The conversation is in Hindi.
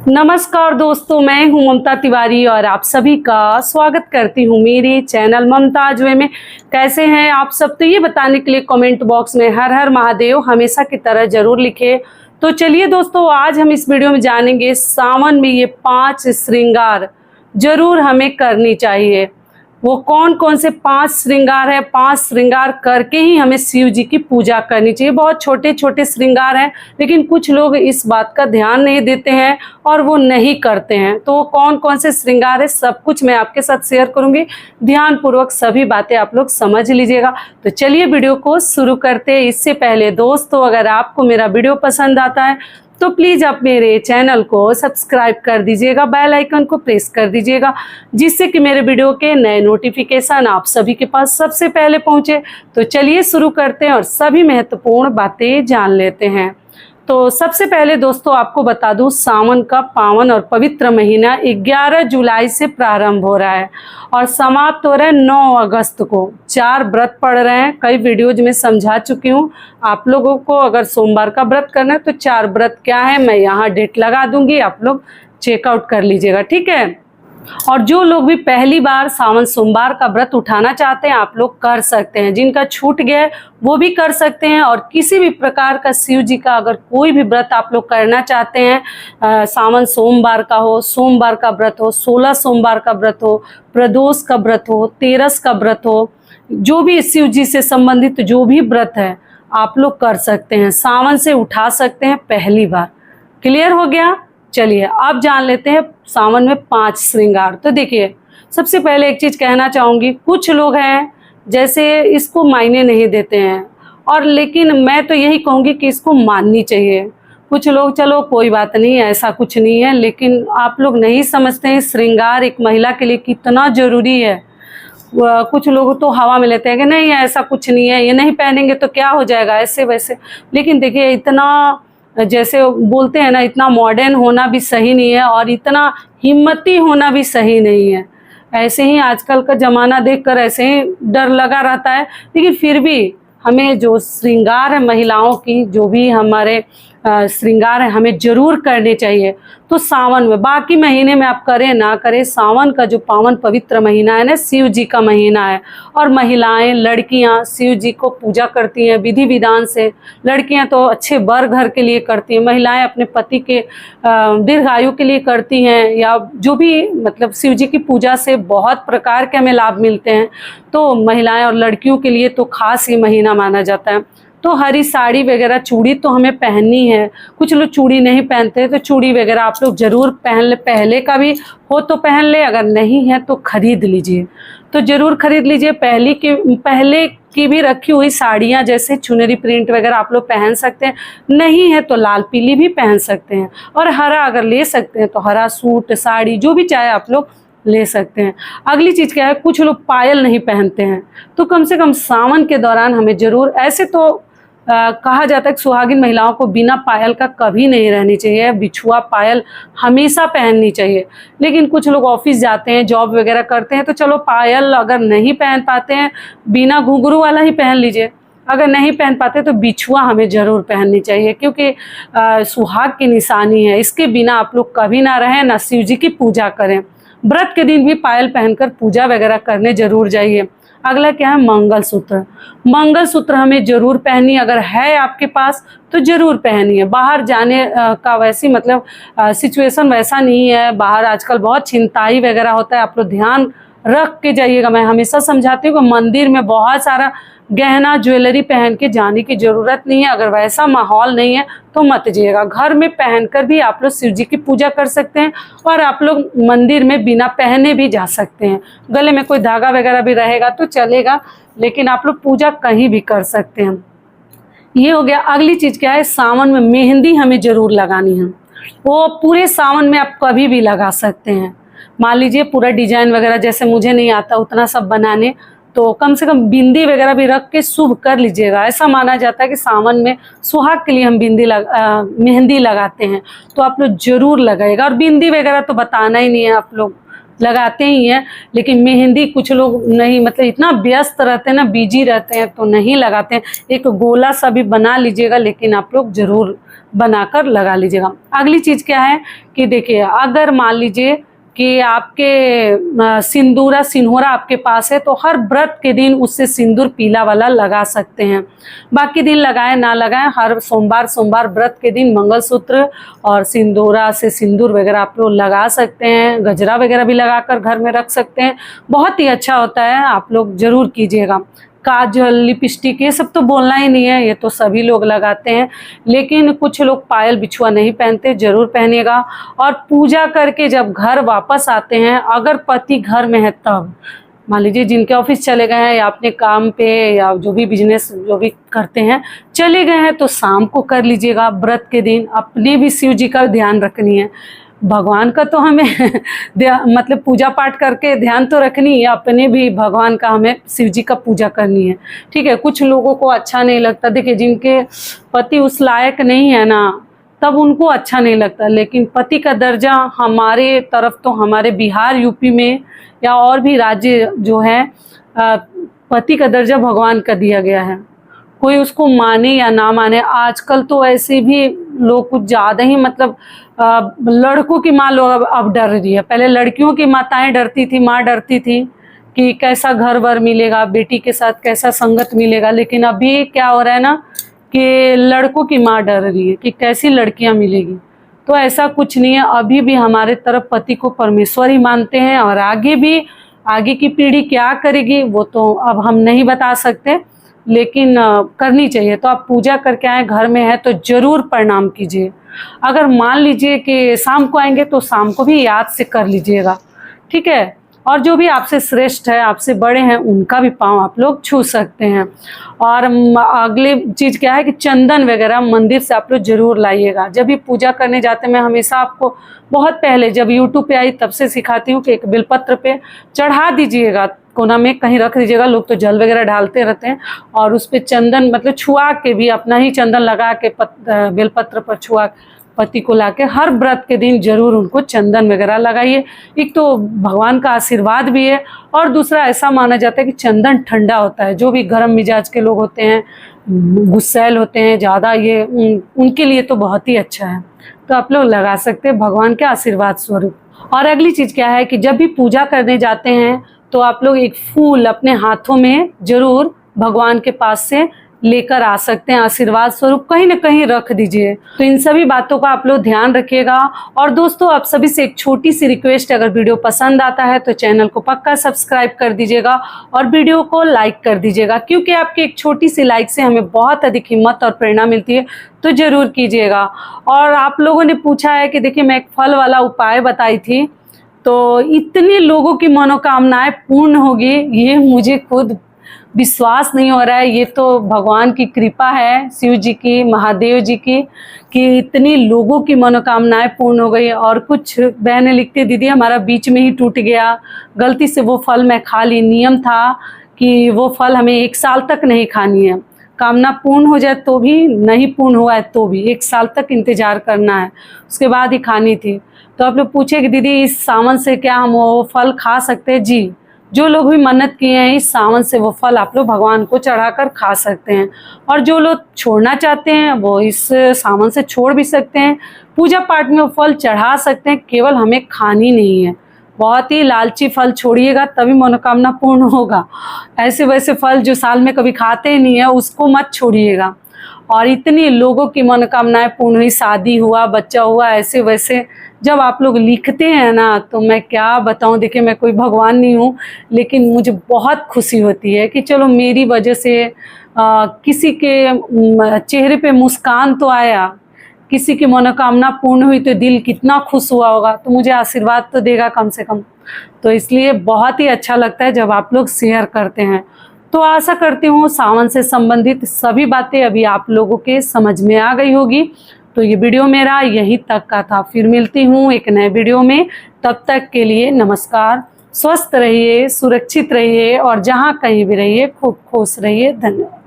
नमस्कार दोस्तों, मैं हूं ममता तिवारी और आप सभी का स्वागत करती हूं मेरे चैनल ममताज वे में। कैसे हैं आप सब? तो ये बताने के लिए कमेंट बॉक्स में हर हर महादेव हमेशा की तरह जरूर लिखे। तो चलिए दोस्तों, आज हम इस वीडियो में जानेंगे सावन में ये 5 श्रृंगार जरूर हमें करनी चाहिए। वो कौन कौन से 5 श्रृंगार है? 5 श्रृंगार करके ही हमें शिव जी की पूजा करनी चाहिए। बहुत छोटे छोटे श्रृंगार हैं, लेकिन कुछ लोग इस बात का ध्यान नहीं देते हैं और वो नहीं करते हैं। तो वो कौन कौन से श्रृंगार है, सब कुछ मैं आपके साथ शेयर करूंगी। ध्यानपूर्वक सभी बातें आप लोग समझ लीजिएगा। तो चलिए वीडियो को शुरू करते हैं। इससे पहले दोस्तों, अगर आपको मेरा वीडियो पसंद आता है तो प्लीज़ आप मेरे चैनल को सब्सक्राइब कर दीजिएगा, बेल आइकन को प्रेस कर दीजिएगा, जिससे कि मेरे वीडियो के नए नोटिफिकेशन आप सभी के पास सबसे पहले पहुंचे। तो चलिए शुरू करते हैं और सभी महत्वपूर्ण बातें जान लेते हैं। तो सबसे पहले दोस्तों आपको बता दूं, सावन का पावन और पवित्र महीना 11 जुलाई से प्रारंभ हो रहा है और समाप्त हो रहा है 9 अगस्त को। 4 व्रत पड़ रहे हैं, कई वीडियोज में समझा चुकी हूं आप लोगों को। अगर सोमवार का व्रत करना है तो 4 व्रत क्या है मैं यहाँ डेट लगा दूंगी, आप लोग चेकआउट कर लीजिएगा, ठीक है। और जो लोग भी पहली बार सावन सोमवार का व्रत उठाना चाहते हैं आप लोग कर सकते हैं। जिनका छूट गया है वो भी कर सकते हैं। और किसी भी प्रकार का शिव जी का अगर कोई भी व्रत आप लोग करना चाहते हैं, सावन सोमवार का हो, सोमवार का व्रत हो, 16 सोमवार का व्रत हो, प्रदोष का व्रत हो, तेरस का व्रत हो, जो भी शिव जी से संबंधित जो भी व्रत है आप लोग कर सकते हैं। सावन से उठा सकते हैं पहली बार। क्लियर हो गया? चलिए अब जान लेते हैं सावन में 5 श्रृंगार। तो देखिए, सबसे पहले एक चीज कहना चाहूंगी, कुछ लोग हैं जैसे इसको मायने नहीं देते हैं, और लेकिन मैं तो यही कहूंगी कि इसको माननी चाहिए। कुछ लोग चलो कोई बात नहीं, ऐसा कुछ नहीं है, लेकिन आप लोग नहीं समझते हैं श्रृंगार एक महिला के लिए कितना जरूरी है। कुछ लोग तो हवा में लेते हैं कि नहीं ऐसा कुछ नहीं है, ये नहीं पहनेंगे तो क्या हो जाएगा, ऐसे वैसे। लेकिन देखिए, इतना जैसे बोलते हैं ना, इतना मॉडर्न होना भी सही नहीं है और इतना हिम्मती होना भी सही नहीं है। ऐसे ही आजकल का ज़माना देखकर ऐसे ही डर लगा रहता है। लेकिन फिर भी हमें जो श्रृंगार है महिलाओं की, जो भी हमारे श्रृंगार है, हमें जरूर करने चाहिए। तो सावन में, बाकी महीने में आप करें ना करें, सावन का जो पावन पवित्र महीना है ना, शिव जी का महीना है। और महिलाएं, लड़कियां शिव जी को पूजा करती हैं विधि विधान से। लड़कियां तो अच्छे वर घर के लिए करती हैं, महिलाएं अपने पति के दीर्घायु के लिए करती हैं, या जो भी मतलब शिव जी की पूजा से बहुत प्रकार के हमें लाभ मिलते हैं। तो महिलाएं और लड़कियों के लिए तो खास ये महीना माना जाता है। तो हरी साड़ी वगैरह, चूड़ी तो हमें पहननी है। कुछ लोग चूड़ी नहीं पहनते, तो चूड़ी वगैरह आप लोग जरूर पहन ले। पहले का भी हो तो पहन ले, अगर नहीं है तो खरीद लीजिए, तो जरूर खरीद लीजिए। पहले की भी रखी हुई साड़ियाँ, जैसे चुनरी प्रिंट वगैरह आप लोग पहन सकते हैं। नहीं है तो लाल पीली भी पहन सकते हैं, और हरा अगर ले सकते हैं तो हरा सूट साड़ी जो भी चाहे आप लोग ले सकते हैं। अगली चीज़ क्या है, कुछ लोग पायल नहीं पहनते हैं, तो कम से कम सावन के दौरान हमें जरूर, ऐसे तो कहा जाता है कि सुहागिन महिलाओं को बिना पायल का कभी नहीं रहनी चाहिए, बिछुआ पायल हमेशा पहननी चाहिए। लेकिन कुछ लोग ऑफिस जाते हैं, जॉब वगैरह करते हैं, तो चलो पायल अगर नहीं पहन पाते हैं, बिना घुंघरू वाला ही पहन लीजिए। अगर नहीं पहन पाते तो बिछुआ हमें ज़रूर पहननी चाहिए, क्योंकि सुहाग की निशानी है। इसके बिना आप लोग कभी ना रहें, ना शिव जी की पूजा करें। व्रत के दिन भी पायल पहनकर पूजा वगैरह करने जरूर जाइए। अगला क्या है, मंगलसूत्र। मंगलसूत्र हमें जरूर पहनिए, अगर है आपके पास तो जरूर पहनिए। बाहर जाने का वैसी मतलब सिचुएशन वैसा नहीं है, बाहर आजकल बहुत छिनताई वगैरह होता है, आप लोग ध्यान रख के जाइएगा। मैं हमेशा समझाती हूँ कि मंदिर में बहुत सारा गहना ज्वेलरी पहन के जाने की ज़रूरत नहीं है। अगर वैसा माहौल नहीं है तो मत जाइएगा। घर में पहनकर भी आप लोग शिव जी की पूजा कर सकते हैं, और आप लोग मंदिर में बिना पहने भी जा सकते हैं। गले में कोई धागा वगैरह भी रहेगा तो चलेगा, लेकिन आप लोग पूजा कहीं भी कर सकते हैं। ये हो गया। अगली चीज़ क्या है, सावन में मेहंदी हमें ज़रूर लगानी है। वो पूरे सावन में आप कभी भी लगा सकते हैं। मान लीजिए पूरा डिजाइन वगैरह, जैसे मुझे नहीं आता उतना सब बनाने, तो कम से कम बिंदी वगैरह भी रख के शुभ कर लीजिएगा। ऐसा माना जाता है कि सावन में सुहाग के लिए हम मेहंदी लगाते हैं, तो आप लोग जरूर लगाइएगा। और बिंदी वगैरह तो बताना ही नहीं है, आप लोग लगाते ही हैं। लेकिन मेहंदी कुछ लोग नहीं, मतलब इतना व्यस्त रहते हैं ना, बिजी रहते हैं, तो नहीं लगाते हैं। एक गोला सा भी बना लीजिएगा, लेकिन आप लोग जरूर बनाकर लगा लीजिएगा। अगली चीज़ क्या है कि देखिए, अगर मान लीजिए कि आपके सिंदूरा आपके पास है तो हर व्रत के दिन उससे सिंदूर पीला वाला लगा सकते हैं। बाकी दिन लगाएं ना लगाएं, हर सोमवार व्रत के दिन मंगलसूत्र और सिंदूरा से सिंदूर वगैरह आप लोग लगा सकते हैं। गजरा वगैरह भी लगाकर घर में रख सकते हैं, बहुत ही अच्छा होता है, आप लोग ज़रूर कीजिएगा। काजल, लिपस्टिक, ये सब तो बोलना ही नहीं है, ये तो सभी लोग लगाते हैं। लेकिन कुछ लोग पायल बिछुआ नहीं पहनते, जरूर पहनिएगा। और पूजा करके जब घर वापस आते हैं, अगर पति घर में है तब, मान लीजिए जिनके ऑफिस चले गए हैं या अपने काम पे या जो भी बिजनेस जो भी करते हैं चले गए हैं, तो शाम को कर लीजिएगा। व्रत के दिन अपने भी शिव जी का ध्यान रखनी है, भगवान का तो हमें मतलब पूजा पाठ करके ध्यान तो रखनी है, अपने भी भगवान का हमें शिव जी का पूजा करनी है, ठीक है। कुछ लोगों को अच्छा नहीं लगता, देखिए जिनके पति उस लायक नहीं है ना, तब उनको अच्छा नहीं लगता। लेकिन पति का दर्जा हमारे तरफ तो, हमारे बिहार यूपी में या और भी राज्य जो है, पति का दर्जा भगवान का दिया गया है। कोई उसको माने या ना माने, आजकल तो ऐसे भी लोग कुछ ज़्यादा ही मतलब लड़कों की माँ लोग अब डर रही है। पहले लड़कियों की माताएं डरती थी, माँ डरती थी कि कैसा घर वर मिलेगा, बेटी के साथ कैसा संगत मिलेगा। लेकिन अभी क्या हो रहा है ना कि लड़कों की माँ डर रही है कि कैसी लड़कियां मिलेगी। तो ऐसा कुछ नहीं है, अभी भी हमारे तरफ पति को परमेश्वर ही मानते हैं। और आगे की पीढ़ी क्या करेगी वो तो अब हम नहीं बता सकते, लेकिन करनी चाहिए। तो आप पूजा करके आए, घर में है तो जरूर प्रणाम कीजिए। अगर मान लीजिए कि शाम को आएंगे तो शाम को भी याद से कर लीजिएगा, ठीक है। और जो भी आपसे श्रेष्ठ है, आपसे बड़े हैं, उनका भी पाँव आप लोग छू सकते हैं। और अगली चीज़ क्या है कि चंदन वगैरह मंदिर से आप लोग जरूर लाइएगा। जब भी पूजा करने जाते हैं, मैं हमेशा आपको बहुत पहले जब यूट्यूब पे आई तब से सिखाती हूँ कि एक बेलपत्र पे चढ़ा दीजिएगा, कोना में कहीं रख दीजिएगा। लोग तो जल वगैरह डालते रहते हैं, और उस पर चंदन मतलब छुआ के भी, अपना ही चंदन लगा के बेलपत्र पर छुआ पति को लाके हर व्रत के दिन जरूर उनको चंदन वगैरह लगाइए। एक तो भगवान का आशीर्वाद भी है, और दूसरा ऐसा माना जाता है कि चंदन ठंडा होता है। जो भी गर्म मिजाज के लोग होते हैं, गुस्सैल होते हैं ज़्यादा, ये उनके लिए तो बहुत ही अच्छा है। तो आप लोग लगा सकते हैं भगवान के आशीर्वाद स्वरूप। और अगली चीज़ क्या है कि जब भी पूजा करने जाते हैं तो आप लोग एक फूल अपने हाथों में जरूर भगवान के पास से लेकर आ सकते हैं, आशीर्वाद स्वरूप कहीं ना कहीं रख दीजिए। तो इन सभी बातों का आप लोग ध्यान रखिएगा। और दोस्तों, आप सभी से एक छोटी सी रिक्वेस्ट, अगर वीडियो पसंद आता है तो चैनल को पक्का सब्सक्राइब कर दीजिएगा और वीडियो को लाइक कर दीजिएगा, क्योंकि आपकी एक छोटी सी लाइक से हमें बहुत अधिक हिम्मत और प्रेरणा मिलती है। तो जरूर कीजिएगा। और आप लोगों ने पूछा है कि देखिए, मैं एक फल वाला उपाय बताई थी, तो इतने लोगों की मनोकामनाएं पूर्ण होगी, ये मुझे खुद विश्वास नहीं हो रहा है। ये तो भगवान की कृपा है, शिव जी की, महादेव जी की, कि इतनी लोगों की मनोकामनाएं पूर्ण हो गई। और कुछ बहनें लिखती, दीदी हमारा बीच में ही टूट गया, गलती से वो फल मैं खा ली। नियम था कि वो फल हमें 1 साल तक नहीं खानी है, कामना पूर्ण हो जाए तो भी, नहीं पूर्ण हुआ है तो भी 1 साल तक इंतजार करना है, उसके बाद ही खानी थी। तो आप लोग पूछे कि दीदी इस सावन से क्या हम वो फल खा सकते हैं? जी, जो लोग भी मन्नत किए हैं इस सावन से वो फल आप लोग भगवान को चढ़ाकर खा सकते हैं। और जो लोग छोड़ना चाहते हैं वो इस सावन से छोड़ भी सकते हैं, पूजा पाठ में वो फल चढ़ा सकते हैं, केवल हमें खानी नहीं है। बहुत ही लालची फल छोड़िएगा तभी मनोकामना पूर्ण होगा। ऐसे वैसे फल जो साल में कभी खाते ही नहीं है उसको मत छोड़िएगा। और इतनी लोगों की मनोकामनाएं पूर्ण हुई, शादी हुआ, बच्चा हुआ, ऐसे वैसे जब आप लोग लिखते हैं ना, तो मैं क्या बताऊं। देखिए, मैं कोई भगवान नहीं हूँ, लेकिन मुझे बहुत खुशी होती है कि चलो मेरी वजह से किसी के चेहरे पे मुस्कान तो आया, किसी की मनोकामना पूर्ण हुई, तो दिल कितना खुश हुआ होगा। तो मुझे आशीर्वाद तो देगा कम से कम। तो इसलिए बहुत ही अच्छा लगता है जब आप लोग शेयर करते हैं। तो आशा करती हूँ सावन से संबंधित सभी बातें अभी आप लोगों के समझ में आ गई होगी। तो ये वीडियो मेरा यहीं तक का था, फिर मिलती हूँ एक नए वीडियो में। तब तक के लिए नमस्कार, स्वस्थ रहिए, सुरक्षित रहिए, और जहाँ कहीं भी रहिए खूब खुश रहिए। धन्यवाद।